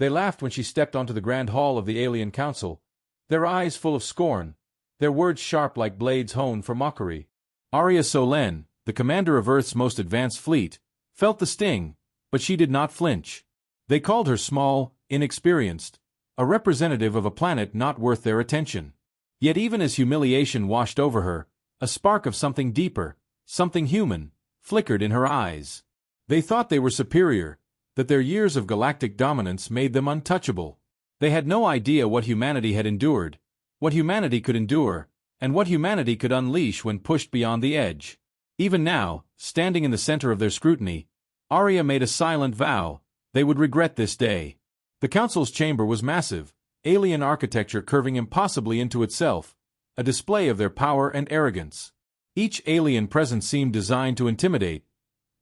They laughed when she stepped onto the grand hall of the Alien Council, their eyes full of scorn, their words sharp like blades honed for mockery. Arya Solen, the commander of Earth's most advanced fleet, felt the sting, but she did not flinch. They called her small, inexperienced, a representative of a planet not worth their attention. Yet even as humiliation washed over her, a spark of something deeper, something human, flickered in her eyes. They thought they were superior, that their years of galactic dominance made them untouchable. They had no idea what humanity had endured, what humanity could endure, and what humanity could unleash when pushed beyond the edge. Even now, standing in the center of their scrutiny, Arya made a silent vow: they would regret this day. The council's chamber was massive, alien architecture curving impossibly into itself, a display of their power and arrogance. Each alien presence seemed designed to intimidate,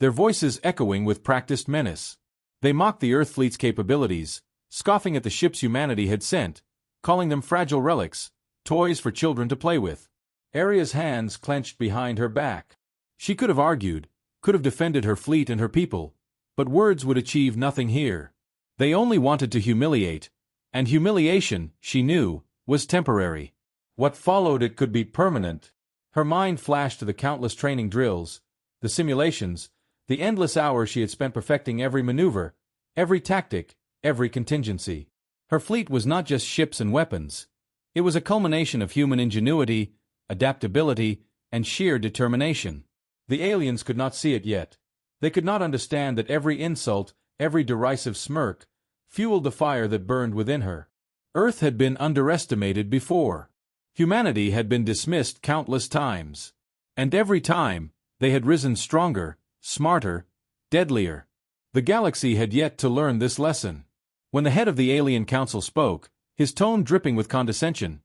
their voices echoing with practiced menace. They mocked the Earth fleet's capabilities, scoffing at the ships humanity had sent, calling them fragile relics, toys for children to play with. Arya's hands clenched behind her back. She could have argued, could have defended her fleet and her people, but words would achieve nothing here. They only wanted to humiliate, and humiliation, she knew, was temporary. What followed it could be permanent. Her mind flashed to the countless training drills, the simulations, the endless hours she had spent perfecting every maneuver, every tactic, every contingency. Her fleet was not just ships and weapons. It was a culmination of human ingenuity, adaptability, and sheer determination. The aliens could not see it yet. They could not understand that every insult, every derisive smirk, fueled the fire that burned within her. Earth had been underestimated before. Humanity had been dismissed countless times. And every time, they had risen stronger, smarter, deadlier. The galaxy had yet to learn this lesson. When the head of the Alien Council spoke, his tone dripping with condescension,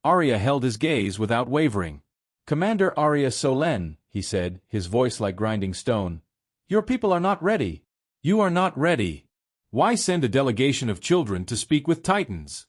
Arya held his gaze without wavering. "Commander Arya Solen," he said, his voice like grinding stone, "your people are not ready. You are not ready. Why send a delegation of children to speak with titans?"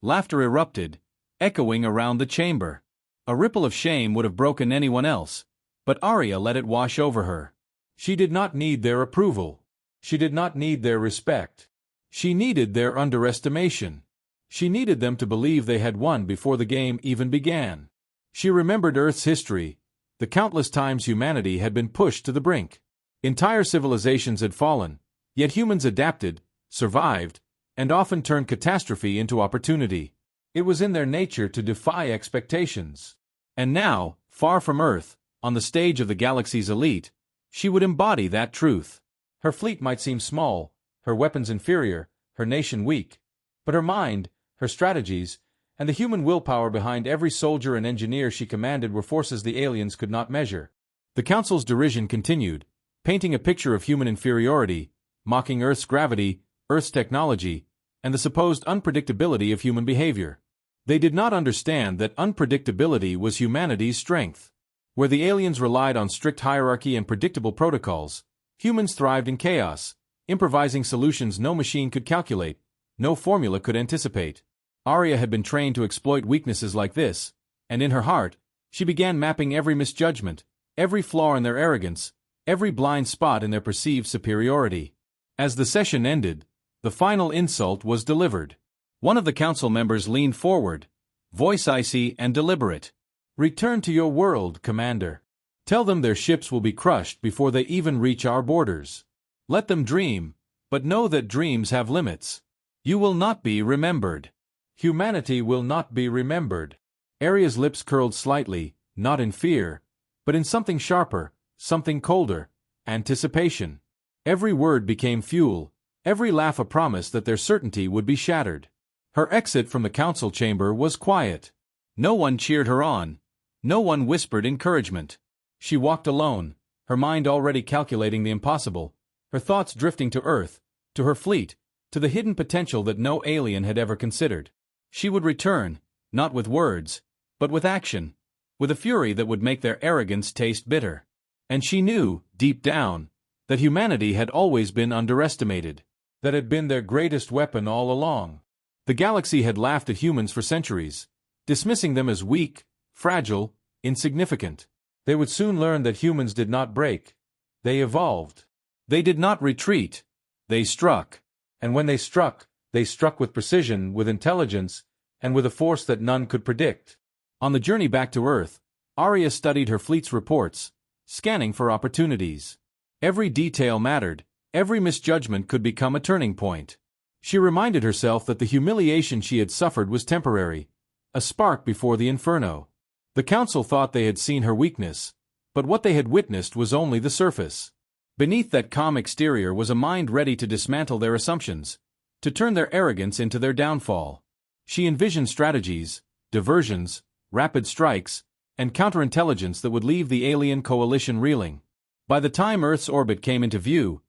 Laughter erupted, echoing around the chamber. A ripple of shame would have broken anyone else, but Arya let it wash over her. She did not need their approval. She did not need their respect. She needed their underestimation. She needed them to believe they had won before the game even began. She remembered Earth's history, the countless times humanity had been pushed to the brink. Entire civilizations had fallen, yet humans adapted, survived, and often turned catastrophe into opportunity. It was in their nature to defy expectations. And now, far from Earth, on the stage of the galaxy's elite, she would embody that truth. Her fleet might seem small, her weapons inferior, her nation weak, but her mind, her strategies, and the human willpower behind every soldier and engineer she commanded were forces the aliens could not measure. The Council's derision continued, painting a picture of human inferiority, mocking Earth's gravity, Earth's technology, and the supposed unpredictability of human behavior. They did not understand that unpredictability was humanity's strength. Where the aliens relied on strict hierarchy and predictable protocols, humans thrived in chaos, improvising solutions no machine could calculate, no formula could anticipate. Arya had been trained to exploit weaknesses like this, and in her heart, she began mapping every misjudgment, every flaw in their arrogance, every blind spot in their perceived superiority. As the session ended, the final insult was delivered. One of the council members leaned forward, voice icy and deliberate. "Return to your world, Commander. Tell them their ships will be crushed before they even reach our borders. Let them dream, but know that dreams have limits. You will not be remembered. Humanity will not be remembered." Arya's lips curled slightly, not in fear, but in something sharper, something colder, anticipation. Every word became fuel, every laugh a promise that their certainty would be shattered. Her exit from the council chamber was quiet. No one cheered her on. No one whispered encouragement. She walked alone, her mind already calculating the impossible, her thoughts drifting to Earth, to her fleet, to the hidden potential that no alien had ever considered. She would return, not with words, but with action, with a fury that would make their arrogance taste bitter. And she knew, deep down, that humanity had always been underestimated, that had been their greatest weapon all along. The galaxy had laughed at humans for centuries, dismissing them as weak, fragile, insignificant. They would soon learn that humans did not break. They evolved. They did not retreat. They struck. And when they struck with precision, with intelligence, and with a force that none could predict. On the journey back to Earth, Arya studied her fleet's reports, scanning for opportunities. Every detail mattered, every misjudgment could become a turning point. She reminded herself that the humiliation she had suffered was temporary, a spark before the inferno. The Council thought they had seen her weakness, but what they had witnessed was only the surface. Beneath that calm exterior was a mind ready to dismantle their assumptions, to turn their arrogance into their downfall. She envisioned strategies, diversions, rapid strikes, and counterintelligence that would leave the alien coalition reeling. By the time Earth's orbit came into view,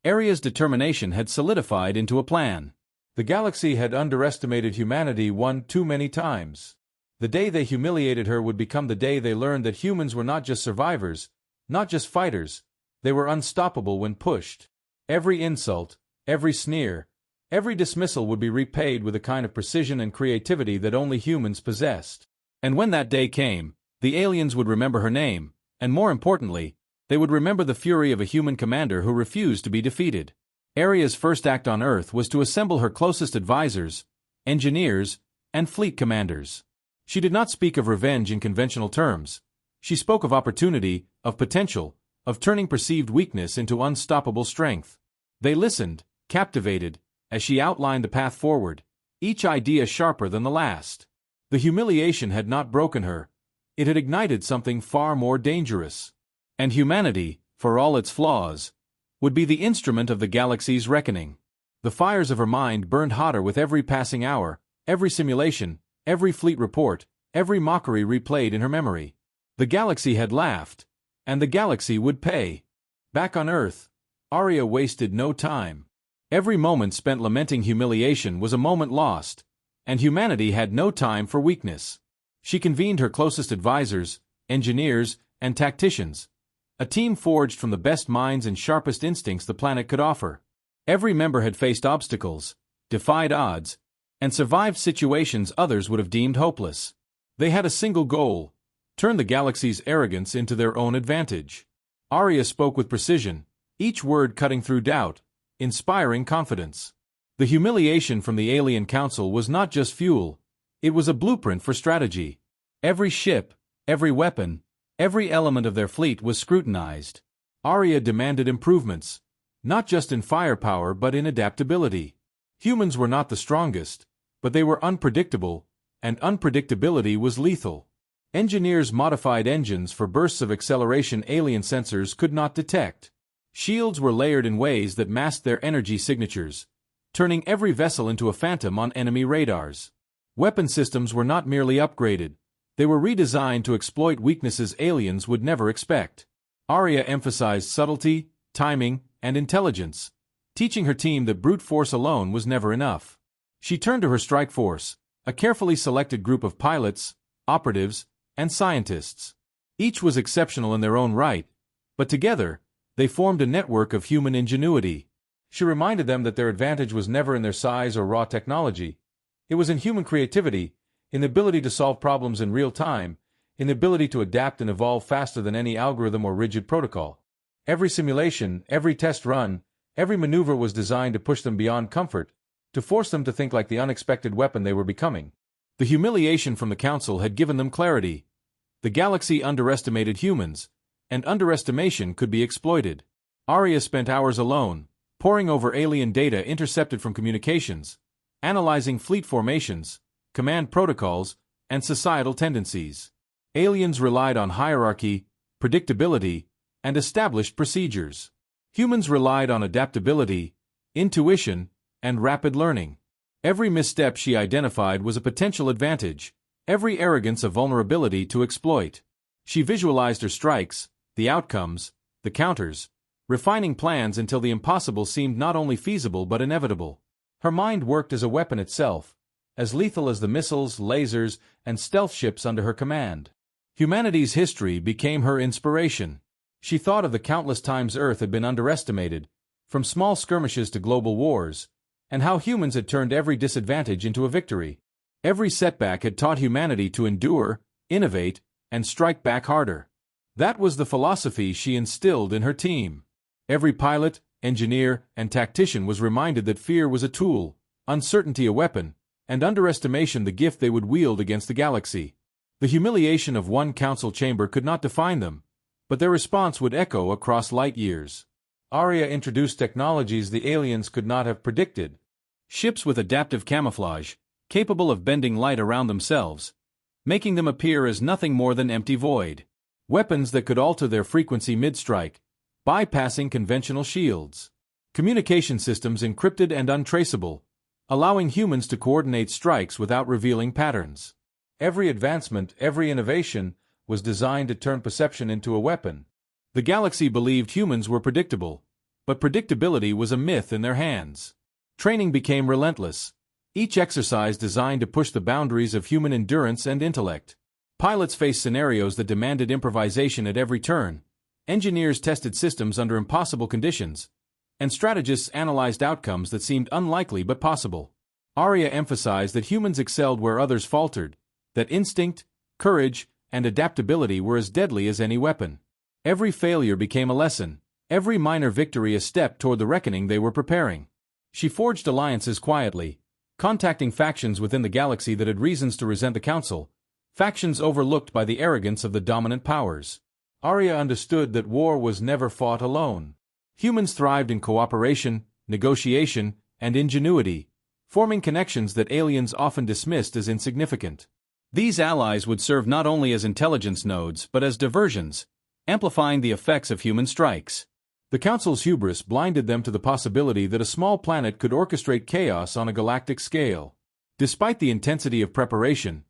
Arya's determination had solidified into a plan. The galaxy had underestimated humanity one too many times. The day they humiliated her would become the day they learned that humans were not just survivors, not just fighters, they were unstoppable when pushed. Every insult, every sneer, every dismissal would be repaid with a kind of precision and creativity that only humans possessed. And when that day came, the aliens would remember her name, and more importantly, they would remember the fury of a human commander who refused to be defeated. Arya's first act on Earth was to assemble her closest advisors, engineers, and fleet commanders. She did not speak of revenge in conventional terms. She spoke of opportunity, of potential, of turning perceived weakness into unstoppable strength. They listened, captivated, as she outlined the path forward, each idea sharper than the last. The humiliation had not broken her. It had ignited something far more dangerous. And humanity, for all its flaws, would be the instrument of the galaxy's reckoning. The fires of her mind burned hotter with every passing hour, every simulation, every fleet report, every mockery replayed in her memory. The galaxy had laughed, and the galaxy would pay. Back on Earth, Arya wasted no time. Every moment spent lamenting humiliation was a moment lost, and humanity had no time for weakness. She convened her closest advisors, engineers, and tacticians, a team forged from the best minds and sharpest instincts the planet could offer. Every member had faced obstacles, defied odds, and survived situations others would have deemed hopeless. They had a single goal: turn the galaxy's arrogance into their own advantage. Arya spoke with precision, each word cutting through doubt, inspiring confidence. The humiliation from the alien council was not just fuel, it was a blueprint for strategy. Every ship, every weapon, every element of their fleet was scrutinized. Arya demanded improvements, not just in firepower but in adaptability. Humans were not the strongest, but they were unpredictable, and unpredictability was lethal. Engineers modified engines for bursts of acceleration alien sensors could not detect. Shields were layered in ways that masked their energy signatures, turning every vessel into a phantom on enemy radars. Weapon systems were not merely upgraded, they were redesigned to exploit weaknesses aliens would never expect. Arya emphasized subtlety, timing, and intelligence, teaching her team that brute force alone was never enough. She turned to her strike force, a carefully selected group of pilots, operatives, and scientists. Each was exceptional in their own right, but together, they formed a network of human ingenuity. She reminded them that their advantage was never in their size or raw technology. It was in human creativity, in the ability to solve problems in real time, in the ability to adapt and evolve faster than any algorithm or rigid protocol. Every simulation, every test run, every maneuver was designed to push them beyond comfort, to force them to think like the unexpected weapon they were becoming. The humiliation from the Council had given them clarity. The galaxy underestimated humans, and underestimation could be exploited. Arya spent hours alone, poring over alien data intercepted from communications, analyzing fleet formations, command protocols, and societal tendencies. Aliens relied on hierarchy, predictability, and established procedures. Humans relied on adaptability, intuition, and rapid learning. Every misstep she identified was a potential advantage, every arrogance a vulnerability to exploit. She visualized her strikes, the outcomes, the counters, refining plans until the impossible seemed not only feasible but inevitable. Her mind worked as a weapon itself, as lethal as the missiles, lasers, and stealth ships under her command. Humanity's history became her inspiration. She thought of the countless times Earth had been underestimated, from small skirmishes to global wars, and how humans had turned every disadvantage into a victory. Every setback had taught humanity to endure, innovate, and strike back harder. That was the philosophy she instilled in her team. Every pilot, engineer, and tactician was reminded that fear was a tool, uncertainty a weapon, and underestimation the gift they would wield against the galaxy. The humiliation of one council chamber could not define them, but their response would echo across light years. Arya introduced technologies the aliens could not have predicted. Ships with adaptive camouflage, capable of bending light around themselves, making them appear as nothing more than empty void. Weapons that could alter their frequency mid-strike, bypassing conventional shields. Communication systems encrypted and untraceable, allowing humans to coordinate strikes without revealing patterns. Every advancement, every innovation, was designed to turn perception into a weapon. The galaxy believed humans were predictable, but predictability was a myth in their hands. Training became relentless, each exercise designed to push the boundaries of human endurance and intellect. Pilots faced scenarios that demanded improvisation at every turn, engineers tested systems under impossible conditions, and strategists analyzed outcomes that seemed unlikely but possible. Arya emphasized that humans excelled where others faltered, that instinct, courage, and adaptability were as deadly as any weapon. Every failure became a lesson, every minor victory a step toward the reckoning they were preparing. She forged alliances quietly, contacting factions within the galaxy that had reasons to resent the Council, factions overlooked by the arrogance of the dominant powers. Arya understood that war was never fought alone. Humans thrived in cooperation, negotiation, and ingenuity, forming connections that aliens often dismissed as insignificant. These allies would serve not only as intelligence nodes but as diversions, amplifying the effects of human strikes. The Council's hubris blinded them to the possibility that a small planet could orchestrate chaos on a galactic scale. Despite the intensity of preparation,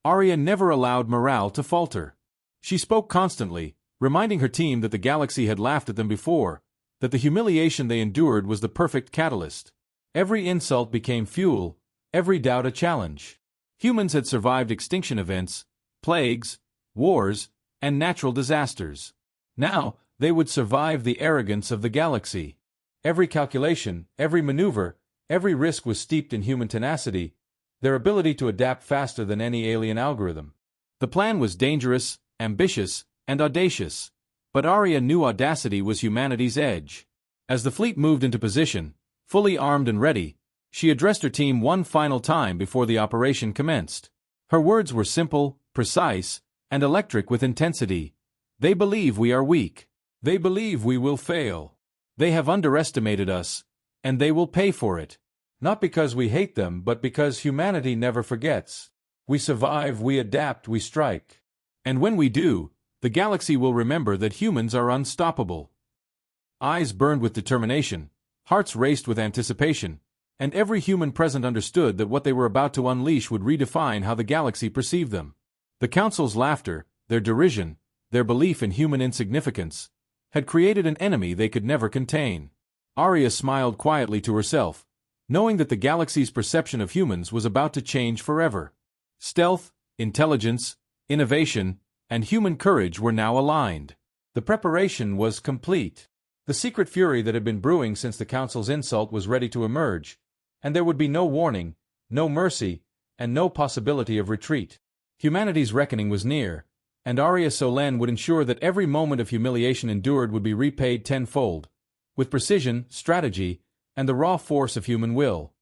Arya never allowed morale to falter. She spoke constantly, reminding her team that the galaxy had laughed at them before, that the humiliation they endured was the perfect catalyst. Every insult became fuel, every doubt a challenge. Humans had survived extinction events, plagues, wars, and natural disasters. Now, they would survive the arrogance of the galaxy. Every calculation, every maneuver, every risk was steeped in human tenacity, their ability to adapt faster than any alien algorithm. The plan was dangerous, ambitious, and audacious, but Arya knew audacity was humanity's edge. As the fleet moved into position, fully armed and ready, she addressed her team one final time before the operation commenced. Her words were simple, precise, and electric with intensity. They believe we are weak. They believe we will fail. They have underestimated us, and they will pay for it. Not because we hate them, but because humanity never forgets. We survive, we adapt, we strike. And when we do, the galaxy will remember that humans are unstoppable. Eyes burned with determination, hearts raced with anticipation, and every human present understood that what they were about to unleash would redefine how the galaxy perceived them. The Council's laughter, their derision, their belief in human insignificance, had created an enemy they could never contain. Arya smiled quietly to herself, knowing that the galaxy's perception of humans was about to change forever. Stealth, intelligence, innovation, and human courage were now aligned. The preparation was complete. The secret fury that had been brewing since the Council's insult was ready to emerge, and there would be no warning, no mercy, and no possibility of retreat. Humanity's reckoning was near, and Arya Solen would ensure that every moment of humiliation endured would be repaid tenfold, with precision, strategy, and the raw force of human will.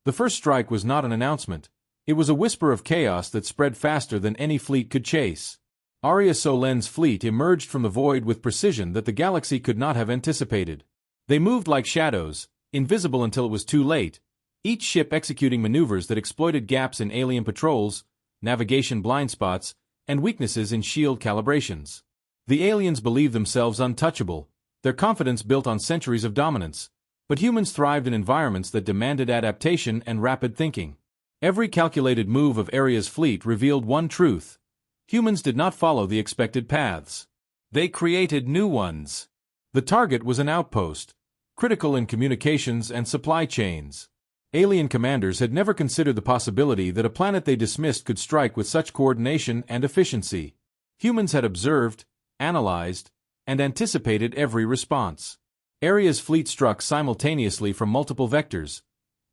The first strike was not an announcement. It was a whisper of chaos that spread faster than any fleet could chase. Arya Solen's fleet emerged from the void with precision that the galaxy could not have anticipated. They moved like shadows, invisible until it was too late, each ship executing maneuvers that exploited gaps in alien patrols, navigation blind spots, and weaknesses in shield calibrations. The aliens believed themselves untouchable, their confidence built on centuries of dominance, but humans thrived in environments that demanded adaptation and rapid thinking. Every calculated move of Arya's fleet revealed one truth: humans did not follow the expected paths. They created new ones. The target was an outpost, critical in communications and supply chains. Alien commanders had never considered the possibility that a planet they dismissed could strike with such coordination and efficiency. Humans had observed, analyzed, and anticipated every response. Arya's fleet struck simultaneously from multiple vectors,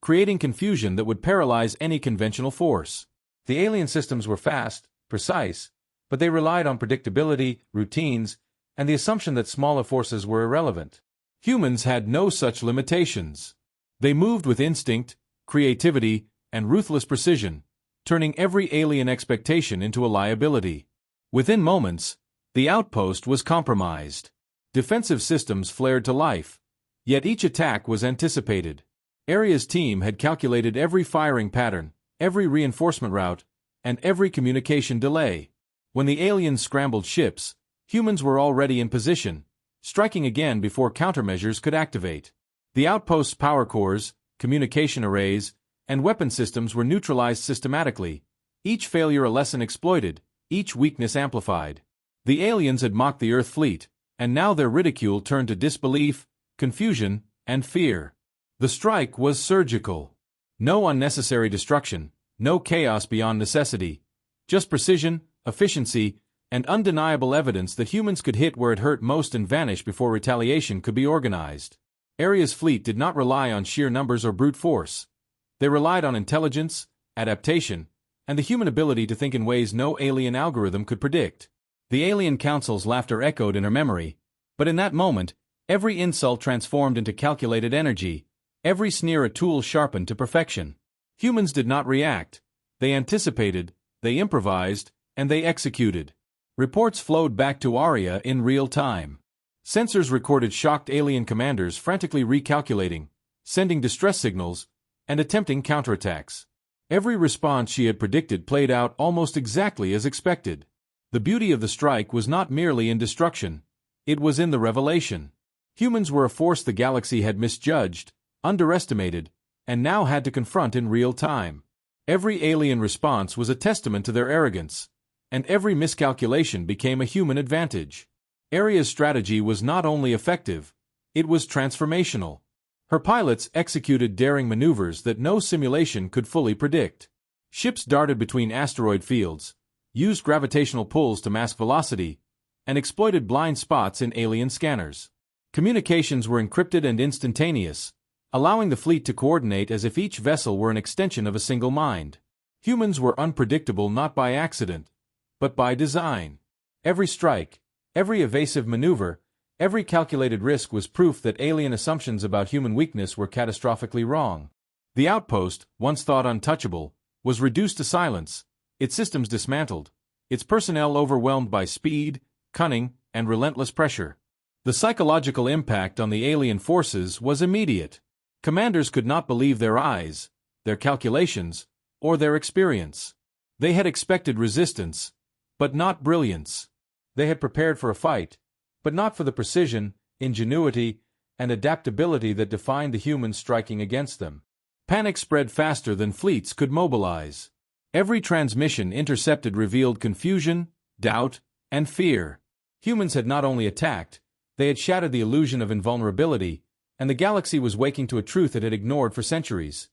creating confusion that would paralyze any conventional force. The alien systems were fast, precise, but they relied on predictability, routines, and the assumption that smaller forces were irrelevant. Humans had no such limitations. They moved with instinct, creativity, and ruthless precision, turning every alien expectation into a liability. Within moments, the outpost was compromised. Defensive systems flared to life, yet each attack was anticipated. Aria's team had calculated every firing pattern, every reinforcement route, and every communication delay. When the aliens scrambled ships, humans were already in position, striking again before countermeasures could activate. The outpost's power cores, communication arrays, and weapon systems were neutralized systematically, each failure a lesson exploited, each weakness amplified. The aliens had mocked the Earth fleet, and now their ridicule turned to disbelief, confusion, and fear. The strike was surgical. No unnecessary destruction, no chaos beyond necessity, just precision, efficiency, and undeniable evidence that humans could hit where it hurt most and vanish before retaliation could be organized. Aria's fleet did not rely on sheer numbers or brute force. They relied on intelligence, adaptation, and the human ability to think in ways no alien algorithm could predict. The alien council's laughter echoed in her memory, but in that moment, every insult transformed into calculated energy, every sneer a tool sharpened to perfection. Humans did not react. They anticipated, they improvised, and they executed. Reports flowed back to Aria in real time. Sensors recorded shocked alien commanders frantically recalculating, sending distress signals, and attempting counterattacks. Every response she had predicted played out almost exactly as expected. The beauty of the strike was not merely in destruction, it was in the revelation. Humans were a force the galaxy had misjudged, underestimated, and now had to confront in real time. Every alien response was a testament to their arrogance, and every miscalculation became a human advantage. Aria's strategy was not only effective, it was transformational. Her pilots executed daring maneuvers that no simulation could fully predict. Ships darted between asteroid fields, used gravitational pulls to mask velocity, and exploited blind spots in alien scanners. Communications were encrypted and instantaneous, allowing the fleet to coordinate as if each vessel were an extension of a single mind. Humans were unpredictable not by accident, but by design. Every strike, every evasive maneuver, every calculated risk was proof that alien assumptions about human weakness were catastrophically wrong. The outpost, once thought untouchable, was reduced to silence, its systems dismantled, its personnel overwhelmed by speed, cunning, and relentless pressure. The psychological impact on the alien forces was immediate. Commanders could not believe their eyes, their calculations, or their experience. They had expected resistance, but not brilliance. They had prepared for a fight, but not for the precision, ingenuity, and adaptability that defined the humans striking against them. Panic spread faster than fleets could mobilize. Every transmission intercepted revealed confusion, doubt, and fear. Humans had not only attacked, they had shattered the illusion of invulnerability, and the galaxy was waking to a truth it had ignored for centuries.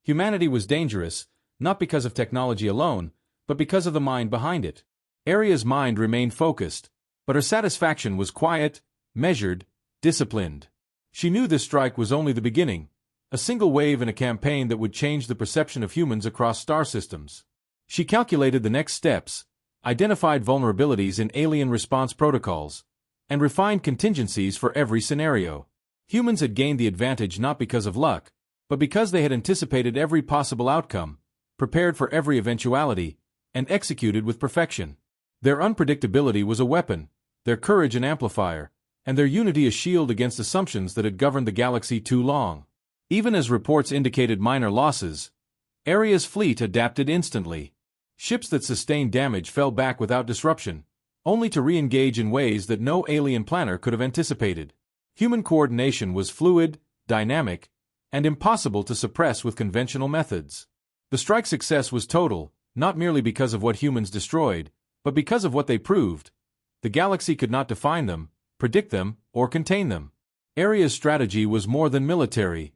Humanity was dangerous, not because of technology alone, but because of the mind behind it. Aria's mind remained focused, but her satisfaction was quiet, measured, disciplined. She knew this strike was only the beginning, a single wave in a campaign that would change the perception of humans across star systems. She calculated the next steps, identified vulnerabilities in alien response protocols, and refined contingencies for every scenario. Humans had gained the advantage not because of luck, but because they had anticipated every possible outcome, prepared for every eventuality, and executed with perfection. Their unpredictability was a weapon, their courage an amplifier, and their unity a shield against assumptions that had governed the galaxy too long. Even as reports indicated minor losses, Aria's fleet adapted instantly. Ships that sustained damage fell back without disruption, only to re-engage in ways that no alien planner could have anticipated. Human coordination was fluid, dynamic, and impossible to suppress with conventional methods. The strike's success was total, not merely because of what humans destroyed, but because of what they proved. The galaxy could not define them, predict them, or contain them. Aria's strategy was more than military.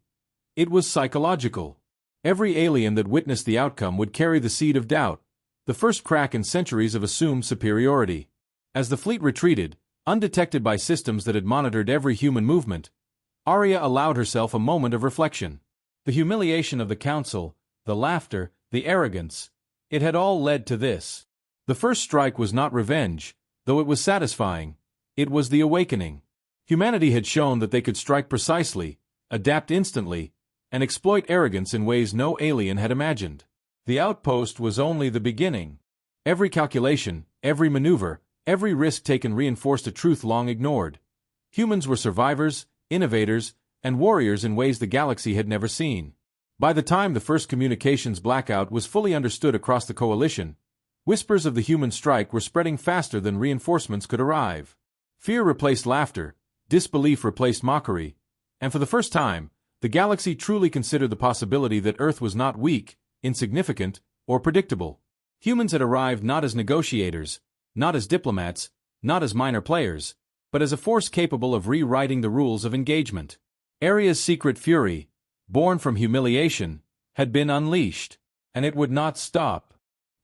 It was psychological. Every alien that witnessed the outcome would carry the seed of doubt, the first crack in centuries of assumed superiority. As the fleet retreated, undetected by systems that had monitored every human movement, Aria allowed herself a moment of reflection. The humiliation of the council, the laughter, the arrogance, it had all led to this. The first strike was not revenge, though it was satisfying. It was the awakening. Humanity had shown that they could strike precisely, adapt instantly, and exploit arrogance in ways no alien had imagined. The outpost was only the beginning. Every calculation, every maneuver, every risk taken reinforced a truth long ignored. Humans were survivors, innovators, and warriors in ways the galaxy had never seen. By the time the first communications blackout was fully understood across the coalition, whispers of the human strike were spreading faster than reinforcements could arrive. Fear replaced laughter, disbelief replaced mockery, and for the first time, the galaxy truly considered the possibility that Earth was not weak, insignificant, or predictable. Humans had arrived not as negotiators, not as diplomats, not as minor players, but as a force capable of rewriting the rules of engagement. Aria's secret fury, born from humiliation, had been unleashed, and it would not stop.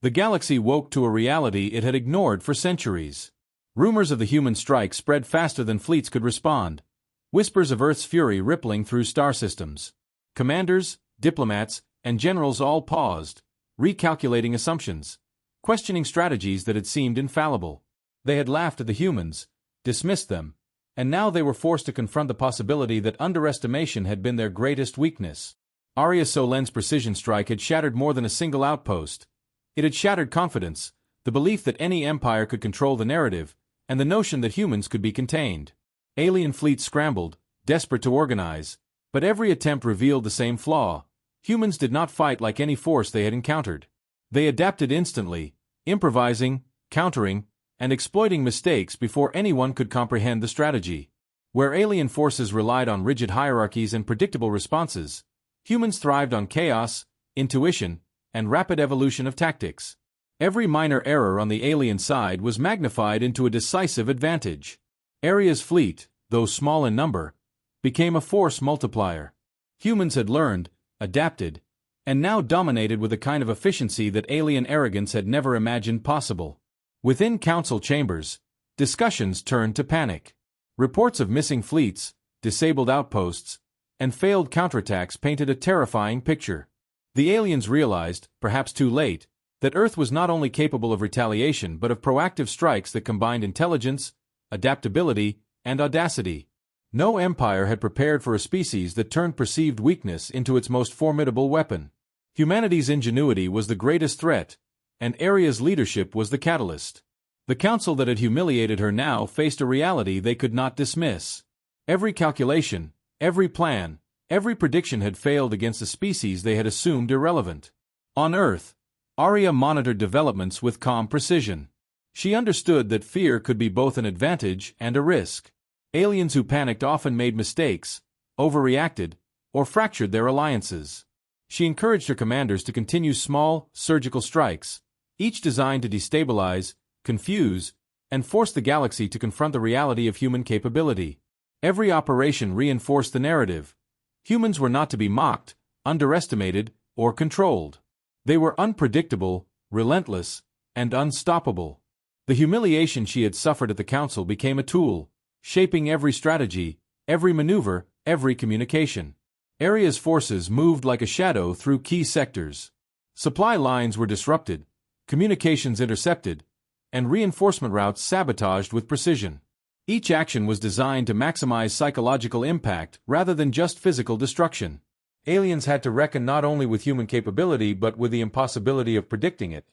The galaxy woke to a reality it had ignored for centuries. Rumors of the human strike spread faster than fleets could respond, whispers of Earth's fury rippling through star systems. Commanders, diplomats, and generals all paused, recalculating assumptions, questioning strategies that had seemed infallible. They had laughed at the humans, dismissed them, and now they were forced to confront the possibility that underestimation had been their greatest weakness. Arya Solen's precision strike had shattered more than a single outpost. It had shattered confidence, the belief that any empire could control the narrative, and the notion that humans could be contained. Alien fleets scrambled, desperate to organize, but every attempt revealed the same flaw. Humans did not fight like any force they had encountered. They adapted instantly, improvising, countering, and exploiting mistakes before anyone could comprehend the strategy. Where alien forces relied on rigid hierarchies and predictable responses, humans thrived on chaos, intuition, and rapid evolution of tactics. Every minor error on the alien side was magnified into a decisive advantage. Aria's fleet, though small in number, became a force multiplier. Humans had learned, adapted, and now dominated with a kind of efficiency that alien arrogance had never imagined possible. Within council chambers, discussions turned to panic. Reports of missing fleets, disabled outposts, and failed counterattacks painted a terrifying picture. The aliens realized, perhaps too late, that Earth was not only capable of retaliation but of proactive strikes that combined intelligence, adaptability, and audacity. No empire had prepared for a species that turned perceived weakness into its most formidable weapon. Humanity's ingenuity was the greatest threat, and Aria's leadership was the catalyst. The council that had humiliated her now faced a reality they could not dismiss. Every calculation, every plan, every prediction had failed against a species they had assumed irrelevant. On Earth, Arya monitored developments with calm precision. She understood that fear could be both an advantage and a risk. Aliens who panicked often made mistakes, overreacted, or fractured their alliances. She encouraged her commanders to continue small, surgical strikes, each designed to destabilize, confuse, and force the galaxy to confront the reality of human capability. Every operation reinforced the narrative. Humans were not to be mocked, underestimated, or controlled. They were unpredictable, relentless, and unstoppable. The humiliation she had suffered at the council became a tool, shaping every strategy, every maneuver, every communication. Aria's forces moved like a shadow through key sectors. Supply lines were disrupted, communications intercepted, and reinforcement routes sabotaged with precision. Each action was designed to maximize psychological impact rather than just physical destruction. Aliens had to reckon not only with human capability but with the impossibility of predicting it.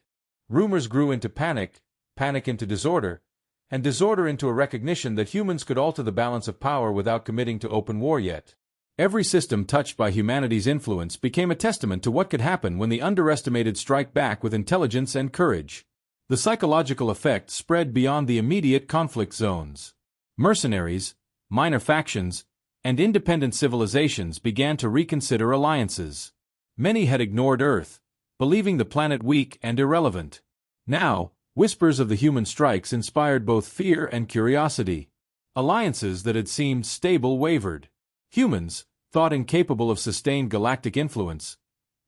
Rumors grew into panic, panic into disorder, and disorder into a recognition that humans could alter the balance of power without committing to open war yet. Every system touched by humanity's influence became a testament to what could happen when the underestimated strike back with intelligence and courage. The psychological effect spread beyond the immediate conflict zones. Mercenaries, minor factions, and independent civilizations began to reconsider alliances. Many had ignored Earth, believing the planet weak and irrelevant. Now, whispers of the human strikes inspired both fear and curiosity. Alliances that had seemed stable wavered. Humans, thought incapable of sustained galactic influence,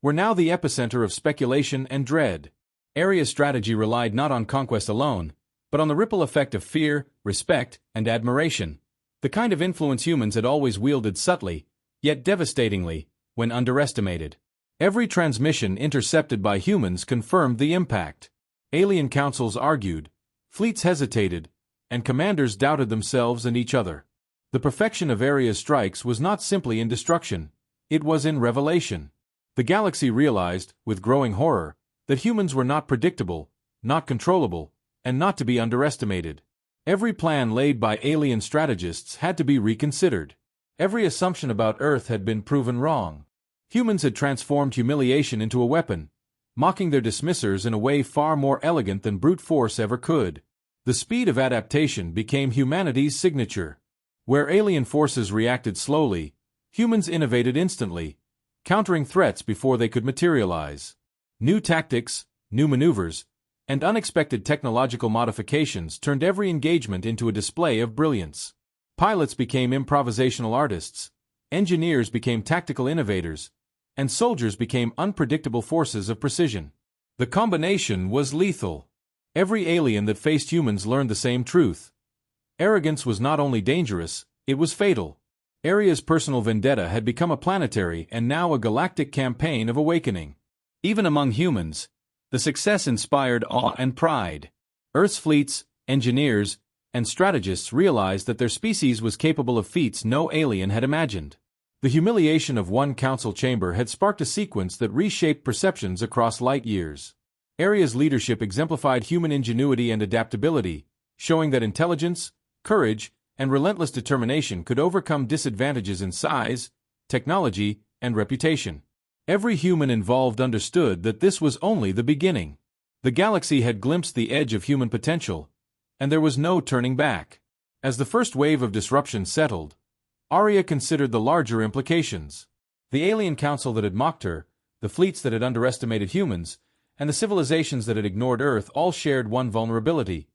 were now the epicenter of speculation and dread. Aria's strategy relied not on conquest alone, but on the ripple effect of fear, respect, and admiration, the kind of influence humans had always wielded subtly, yet devastatingly, when underestimated. Every transmission intercepted by humans confirmed the impact. Alien councils argued, fleets hesitated, and commanders doubted themselves and each other. The perfection of Aria's strikes was not simply in destruction, it was in revelation. The galaxy realized, with growing horror, that humans were not predictable, not controllable, and not to be underestimated. Every plan laid by alien strategists had to be reconsidered. Every assumption about Earth had been proven wrong. Humans had transformed humiliation into a weapon, mocking their dismissers in a way far more elegant than brute force ever could. The speed of adaptation became humanity's signature. Where alien forces reacted slowly, humans innovated instantly, countering threats before they could materialize. New tactics, new maneuvers, and unexpected technological modifications turned every engagement into a display of brilliance. Pilots became improvisational artists, engineers became tactical innovators, and soldiers became unpredictable forces of precision. The combination was lethal. Every alien that faced humans learned the same truth. Arrogance was not only dangerous, it was fatal. Aria's personal vendetta had become a planetary and now a galactic campaign of awakening. Even among humans, the success inspired awe and pride. Earth's fleets, engineers, and strategists realized that their species was capable of feats no alien had imagined. The humiliation of one council chamber had sparked a sequence that reshaped perceptions across light years. Aria's leadership exemplified human ingenuity and adaptability, showing that intelligence, courage, and relentless determination could overcome disadvantages in size, technology, and reputation. Every human involved understood that this was only the beginning. The galaxy had glimpsed the edge of human potential, and there was no turning back. As the first wave of disruption settled, Aria considered the larger implications. The alien council that had mocked her, the fleets that had underestimated humans, and the civilizations that had ignored Earth all shared one vulnerability.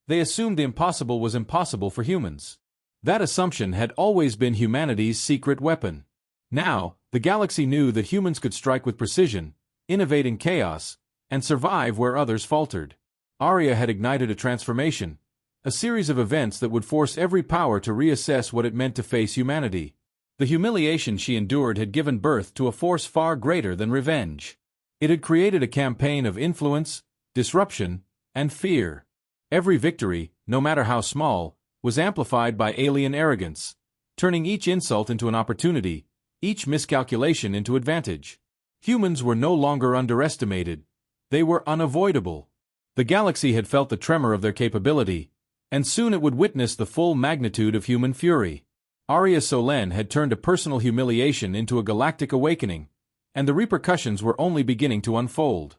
They assumed the impossible was impossible for humans. That assumption had always been humanity's secret weapon. Now, the galaxy knew that humans could strike with precision, innovate in chaos, and survive where others faltered. Aria had ignited a transformation, a series of events that would force every power to reassess what it meant to face humanity. The humiliation she endured had given birth to a force far greater than revenge. It had created a campaign of influence, disruption, and fear. Every victory, no matter how small, was amplified by alien arrogance, turning each insult into an opportunity, each miscalculation into advantage. Humans were no longer underestimated, they were unavoidable. The galaxy had felt the tremor of their capability, and soon it would witness the full magnitude of human fury. Aria Solen had turned a personal humiliation into a galactic awakening, and the repercussions were only beginning to unfold.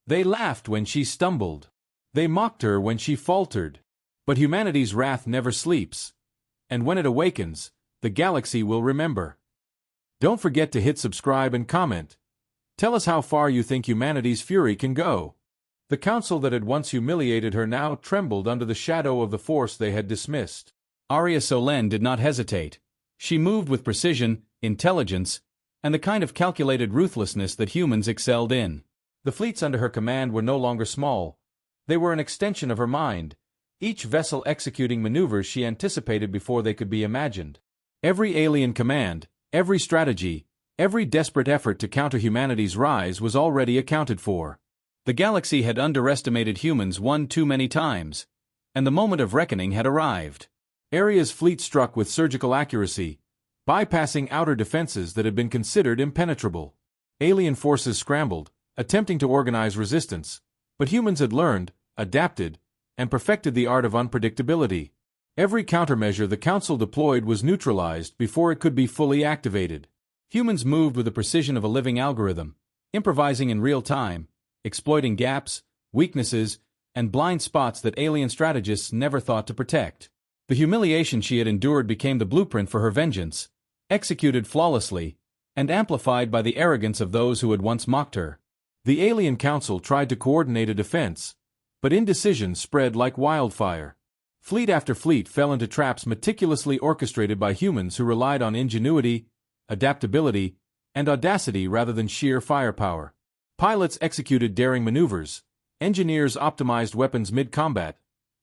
They laughed when she stumbled. They mocked her when she faltered. But humanity's wrath never sleeps, and when it awakens, the galaxy will remember. Don't forget to hit subscribe and comment. Tell us how far you think humanity's fury can go. The council that had once humiliated her now trembled under the shadow of the force they had dismissed. Aria Solen did not hesitate. She moved with precision, intelligence, and the kind of calculated ruthlessness that humans excelled in. The fleets under her command were no longer small. They were an extension of her mind, each vessel executing maneuvers she anticipated before they could be imagined. Every alien command, every strategy, every desperate effort to counter humanity's rise was already accounted for. The galaxy had underestimated humans one too many times, and the moment of reckoning had arrived. Aria's fleet struck with surgical accuracy, bypassing outer defenses that had been considered impenetrable. Alien forces scrambled, attempting to organize resistance, but humans had learned, adapted, and perfected the art of unpredictability. Every countermeasure the Council deployed was neutralized before it could be fully activated. Humans moved with the precision of a living algorithm, improvising in real time, exploiting gaps, weaknesses, and blind spots that alien strategists never thought to protect. The humiliation she had endured became the blueprint for her vengeance, executed flawlessly, and amplified by the arrogance of those who had once mocked her. The Alien Council tried to coordinate a defense, but indecision spread like wildfire. Fleet after fleet fell into traps meticulously orchestrated by humans who relied on ingenuity, adaptability, and audacity rather than sheer firepower. Pilots executed daring maneuvers, engineers optimized weapons mid-combat,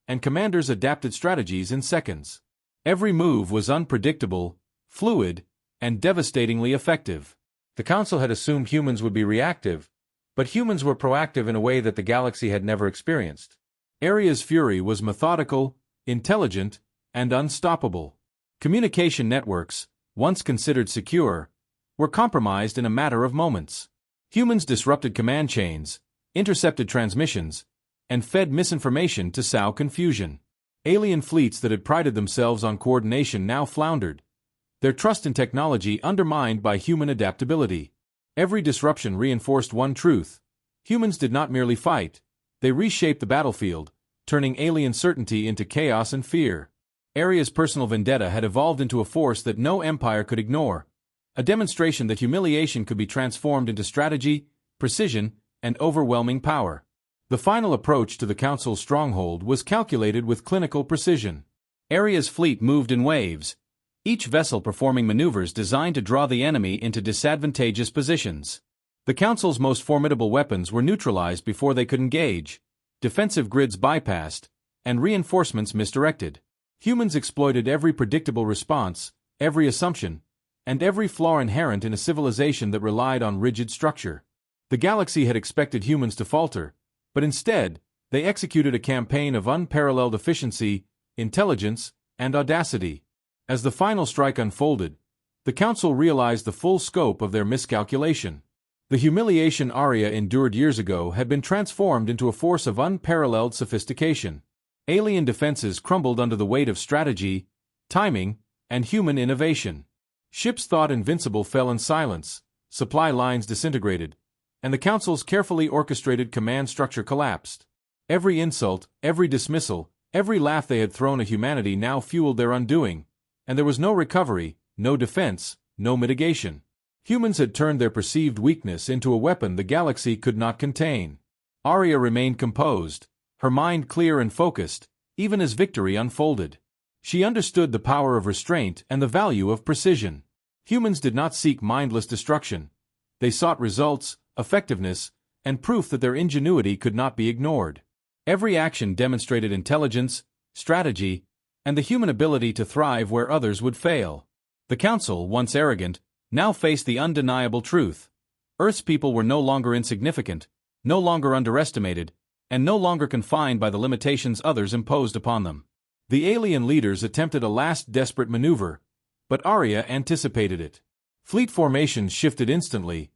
and commanders adapted strategies in seconds. Every move was unpredictable, fluid, and devastatingly effective. The Council had assumed humans would be reactive, but humans were proactive in a way that the galaxy had never experienced. Aria's fury was methodical, intelligent, and unstoppable. Communication networks, once considered secure, were compromised in a matter of moments. Humans disrupted command chains, intercepted transmissions, and fed misinformation to sow confusion. Alien fleets that had prided themselves on coordination now floundered, their trust in technology undermined by human adaptability. Every disruption reinforced one truth: humans did not merely fight, they reshaped the battlefield, turning alien certainty into chaos and fear. Aria's personal vendetta had evolved into a force that no empire could ignore, a demonstration that humiliation could be transformed into strategy, precision, and overwhelming power. The final approach to the Council's stronghold was calculated with clinical precision. Aria's fleet moved in waves, each vessel performing maneuvers designed to draw the enemy into disadvantageous positions. The Council's most formidable weapons were neutralized before they could engage, defensive grids bypassed, and reinforcements misdirected. Humans exploited every predictable response, every assumption, and every flaw inherent in a civilization that relied on rigid structure. The galaxy had expected humans to falter, but instead, they executed a campaign of unparalleled efficiency, intelligence, and audacity. As the final strike unfolded, the Council realized the full scope of their miscalculation. The humiliation Aria endured years ago had been transformed into a force of unparalleled sophistication. Alien defenses crumbled under the weight of strategy, timing, and human innovation. Ships thought invincible fell in silence, supply lines disintegrated, and the Council's carefully orchestrated command structure collapsed. Every insult, every dismissal, every laugh they had thrown at humanity now fueled their undoing, and there was no recovery, no defense, no mitigation. Humans had turned their perceived weakness into a weapon the galaxy could not contain. Aria remained composed, her mind clear and focused, even as victory unfolded. She understood the power of restraint and the value of precision. Humans did not seek mindless destruction. They sought results, effectiveness, and proof that their ingenuity could not be ignored. Every action demonstrated intelligence, strategy, and the human ability to thrive where others would fail. The Council, once arrogant, now faced the undeniable truth. Earth's people were no longer insignificant, no longer underestimated, and no longer confined by the limitations others imposed upon them. The alien leaders attempted a last desperate maneuver, but Aria anticipated it. Fleet formations shifted instantly,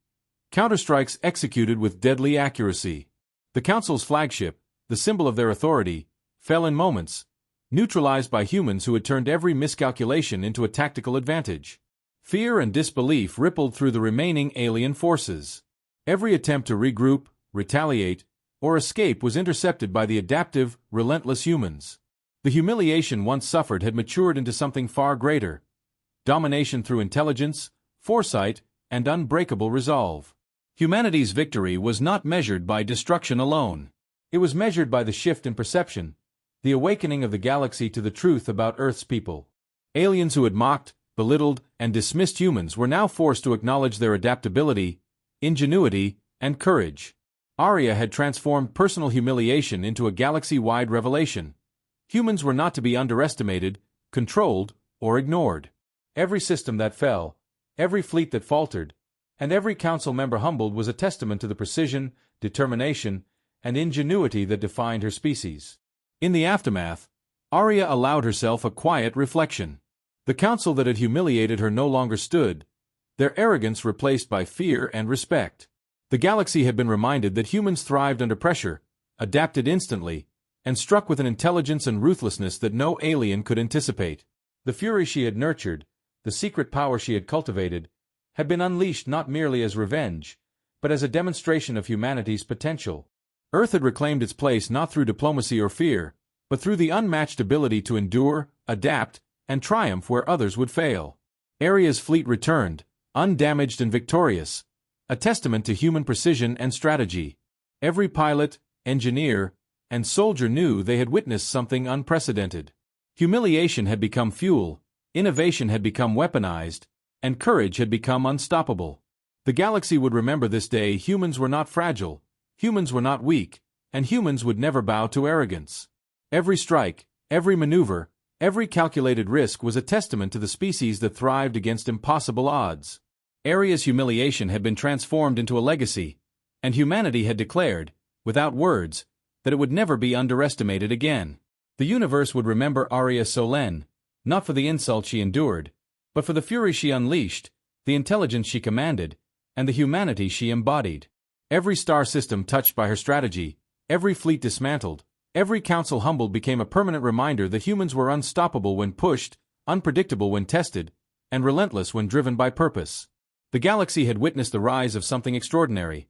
counterstrikes executed with deadly accuracy. The Council's flagship, the symbol of their authority, fell in moments, neutralized by humans who had turned every miscalculation into a tactical advantage. Fear and disbelief rippled through the remaining alien forces. Every attempt to regroup, retaliate, or escape was intercepted by the adaptive, relentless humans. The humiliation once suffered had matured into something far greater: domination through intelligence, foresight, and unbreakable resolve. Humanity's victory was not measured by destruction alone. It was measured by the shift in perception, the awakening of the galaxy to the truth about Earth's people. Aliens who had mocked, belittled, and dismissed humans were now forced to acknowledge their adaptability, ingenuity, and courage. Aria had transformed personal humiliation into a galaxy-wide revelation. Humans were not to be underestimated, controlled, or ignored. Every system that fell, every fleet that faltered, and every council member humbled was a testament to the precision, determination, and ingenuity that defined her species. In the aftermath, Aria allowed herself a quiet reflection. The council that had humiliated her no longer stood, their arrogance replaced by fear and respect. The galaxy had been reminded that humans thrived under pressure, adapted instantly, and struck with an intelligence and ruthlessness that no alien could anticipate. The fury she had nurtured, the secret power she had cultivated, had been unleashed not merely as revenge, but as a demonstration of humanity's potential. Earth had reclaimed its place not through diplomacy or fear, but through the unmatched ability to endure, adapt, and triumph where others would fail. Aria's fleet returned, undamaged and victorious, a testament to human precision and strategy. Every pilot, engineer, and soldier knew they had witnessed something unprecedented. Humiliation had become fuel, innovation had become weaponized, and courage had become unstoppable. The galaxy would remember this day. Humans were not fragile, humans were not weak, and humans would never bow to arrogance. Every strike, every maneuver, every calculated risk was a testament to the species that thrived against impossible odds. Aria's humiliation had been transformed into a legacy, and humanity had declared, without words, that it would never be underestimated again. The universe would remember Aria Solen, not for the insults she endured, but for the fury she unleashed, the intelligence she commanded, and the humanity she embodied. Every star system touched by her strategy, every fleet dismantled, every council humbled became a permanent reminder that humans were unstoppable when pushed, unpredictable when tested, and relentless when driven by purpose. The galaxy had witnessed the rise of something extraordinary.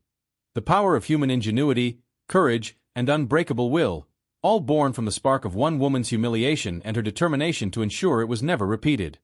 The power of human ingenuity, courage, and unbreakable will, all born from the spark of one woman's humiliation and her determination to ensure it was never repeated.